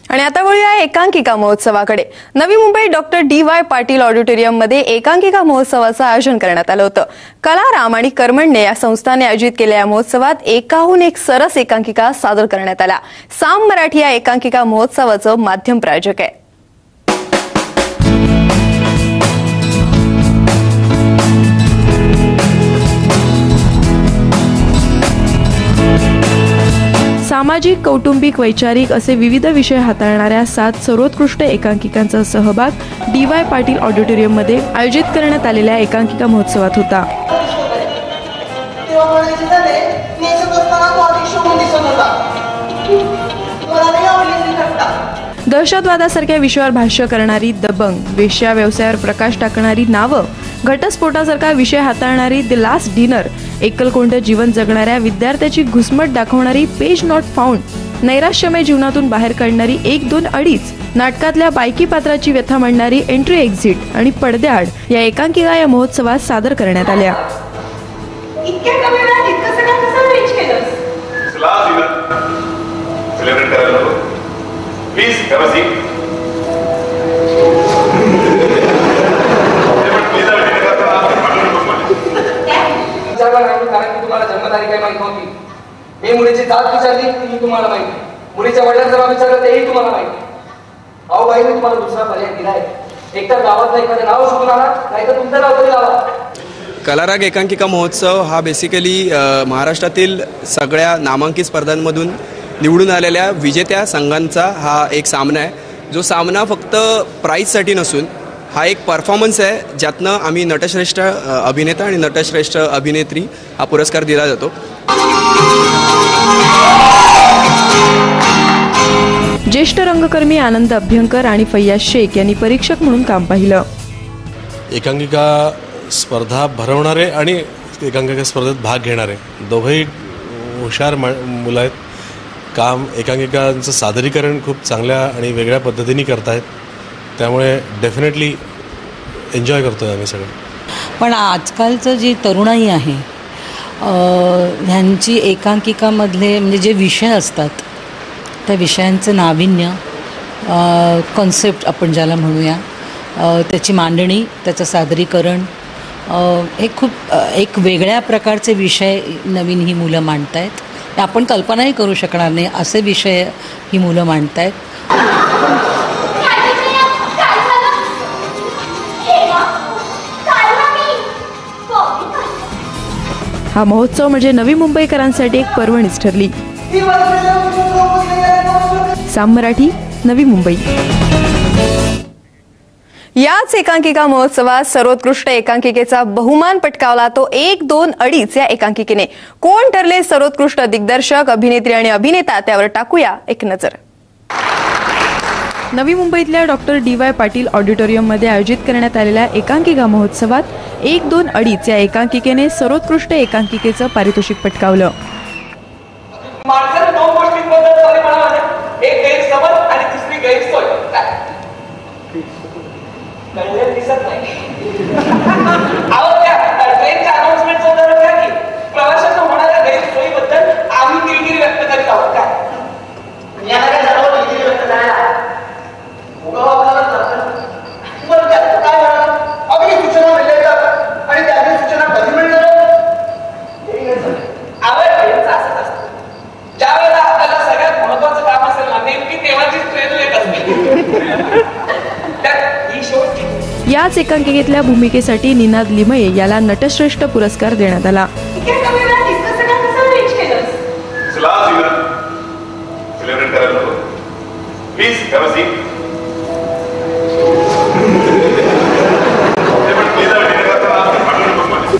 आणि आता वळूया एकांकिका महोत्सवाकडे। Navi Mumbai doctor DY Patil auditorium मध्ये एकांकिका महोत्सवाचं आयोजन करण्यात आलं होतं। कलाराम आणि कर्मण्य या संस्थांनी आयोजित केलेल्या या महोत्सवात एकाहून एक सरस एकांकिका सादर करण्यात आल्या। साम मराठी या एकांकिका महोत्सवाचं माध्यम प्रायोजक आहे। सामाजिक, कौटुंबिक, वैचारिक असे विविध विषय हाताळणाऱ्या 7 सर्वोत्कृष्ट एकांकिकांचा सहभाग DY पाटील ऑडिटोरियम मध्ये आयोजित करण्यात आलेल्या एकांकिका महोत्सवात होता। दहशतवादासारख्या विषयावर भाष्य करणारी दबंग, वेश्या व्यवसायावर प्रकाश टाकणारी नावं, घटस्फोटासारखा विषय हाताळणारी द लास्ट डिनर, एकलकोंड जीवन जगणाऱ्या विद्यार्थ्याची घुसमट दाखवणारी पेज नॉट फाउंड, नैराश्यमय जीवनातून बाहेर काढणारी 1, 2, 2.5, नाटकातल्या बायकी पात्राची व्यथा मांडणारी एंट्री एक्झिट आणि पडद्याआड या एकांकिका या महोत्सवात सादर करण्यात आल्या। Please have a seat. कारण की तुम्हाला जन्मतारीख काही माहित नव्हती। मी मुलीची जात विचारली ती तुम्हाला माहिती, मुलीच्या वडिलांचं नाव विचारलं तेही तुम्हाला माहिती। अहो बाई, मी तुम्हाला दुसरा पर्याय दिलाय, एकतर गावातलं एखादं नाव शिकून आला, नाहीतर तुमचं नाव तरी लावा। कलाराग एकांकिका महोत्सव हा बेसिकली महाराष्ट्रातील सगळ्या नामांकित स्पर्धांमधून निवडून आलेल्या विजेत्या संघांचा हा एक सामना आहे, जो सामना फक्त प्राईजसाठी नसून हा एक परफॉर्मन्स आहे, ज्यातनं आम्ही नटश्रेष्ठ अभिनेता आणि नटश्रेष्ठ अभिनेत्री हा पुरस्कार दिला जातो। ज्येष्ठ रंगकर्मी आनंद अभ्यंकर आणि फैयाज शेख यांनी परीक्षक म्हणून काम पाहिलं। एकांकिका स्पर्धा भरवणारे आणि एकांकिका स्पर्धेत भाग घेणारे दोघेही हुशार मुलं आहेत। काम एकांकिकांचं सादरीकरण खूप चांगल्या आणि वेगळ्या पद्धतीने करतायत, त्यामुळे डेफिनेटली एन्जॉय करतोय आम्ही सगळे। पण आजकालचं जी तरुणाई आहे ह्यांची एकांकिकामधले म्हणजे जे विषय असतात त्या विषयांचं नाविन्य, कॉन्सेप्ट आपण ज्याला म्हणूया, त्याची मांडणी, त्याचं सादरीकरण, हे खूप एक वेगळ्या प्रकारचे विषय नवीन ही मुलं मांडतायत। आपण कल्पनाही करू शकणार नाही असे विषय ही मुलं मांडतायत। हा महोत्सव म्हणजे नवी मुंबईकरांसाठी एक पर्वणीच ठरली। साम मराठी, नवी मुंबई। याच एकांकिका महोत्सवात सर्वोत्कृष्ट एकांकिकेचा बहुमान पटकावला तो 1, 2, 2.5 या एकांकिकेने। कोण ठरले सर्वोत्कृष्ट दिग्दर्शक, अभिनेत्री आणि अभिनेता त्यावर टाकूया एक नजर। नवी मुंबईतल्या डॉक्टर DY पाटील ऑडिटोरियम मध्ये आयोजित करण्यात आलेल्या एकांकिका महोत्सवात 1, 2, 2.5 या एकांकिकेने सर्वोत्कृष्ट एकांकिकेचं पारितोषिक पटकावलं। माणसाने 2 गोष्टींबद्दल सारी म्हणाला, एक गैरसमज आणि दुसरी गैरसोय। कळलं दिसत नाही। अहो त्या ट्रेनच्या अनाउन्समेंट उदाहरण घ्या की, प्रवाशांना होणाऱ्या गैरसोयीबद्दल आम्ही किरकिरी व्यक्त करीत आहोत काय? याला काय झालं किरकिरी व्यक्त करायला? उगाव आपल्याला बरं त्यात काय झालं? आम्ही सूचना मिळाल्या आणि त्याची सूचना कधी मिळणार? आवड असंच असतं, ज्या वेळेला आपल्याला सगळ्यात महत्वाचं काम असेल ना, नेमकी तेव्हाचीच ट्रेन लेट असते। याच एकांकिकेतल्या भूमिकेसाठी निनाद लिमये याला नटश्रेष्ठ पुरस्कार देण्यात आला।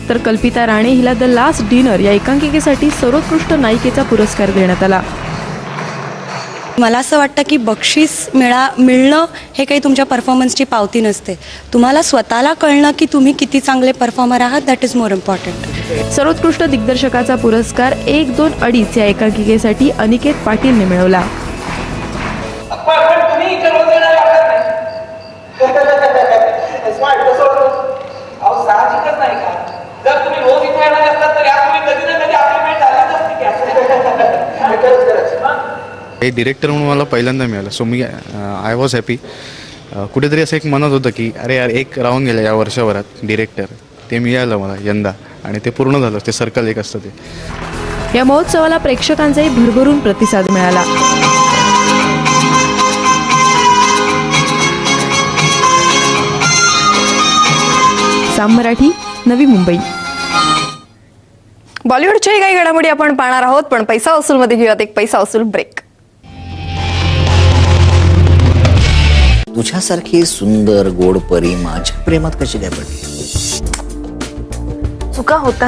तर कल्पिता राणे हिला द लास्ट डिनर या एकांकिकेसाठी सर्वोत्कृष्ट नायिकेचा पुरस्कार देण्यात आला। मला असं वाटतं की बक्षीस मिळणं हे काही तुमच्या परफॉर्मन्सची पावती नसते, तुम्हाला स्वतःला कळणं की तुम्ही किती चांगले परफॉर्मर आहात, दॅट इज मोर इम्पॉर्टंट। सर्वोत्कृष्ट दिग्दर्शकाचा पुरस्कार 1, 2, 2.5 या एकांकिकेसाठी अनिकेत पाटीलने मिळवला। जर तुम्ही रोज इथे येणार असतात तर यापूर्वी कधी ना कधी आपली भेट झालीच असती की हे डिरेक्टर म्हणून मला पहिल्यांदा मिळालं, so me I was happy. कुठेतरी असं एक मनात होतं की अरे यार एक राहून गेलं या वर्षभरात डिरेक्टर, ते मिळालं मला यंदा आणि ते पूर्ण झालं. ते सर्कल एक असतं ते. या महोत्सवाला प्रेक्षकांचाही भरभरून प्रतिसाद मिळाला. साम मराठी, नवी मुंबई. बॉलिवूडच्याही काही घडामोडी आपण पाहणार आहोत, पण पैसा वसूलमध्ये घेऊयात एक पैसा वसूल ब्रेक. तुझ्यासारखी सुंदर गोड परी माझ्या प्रेमात कशी काय पडली? चुका होतात.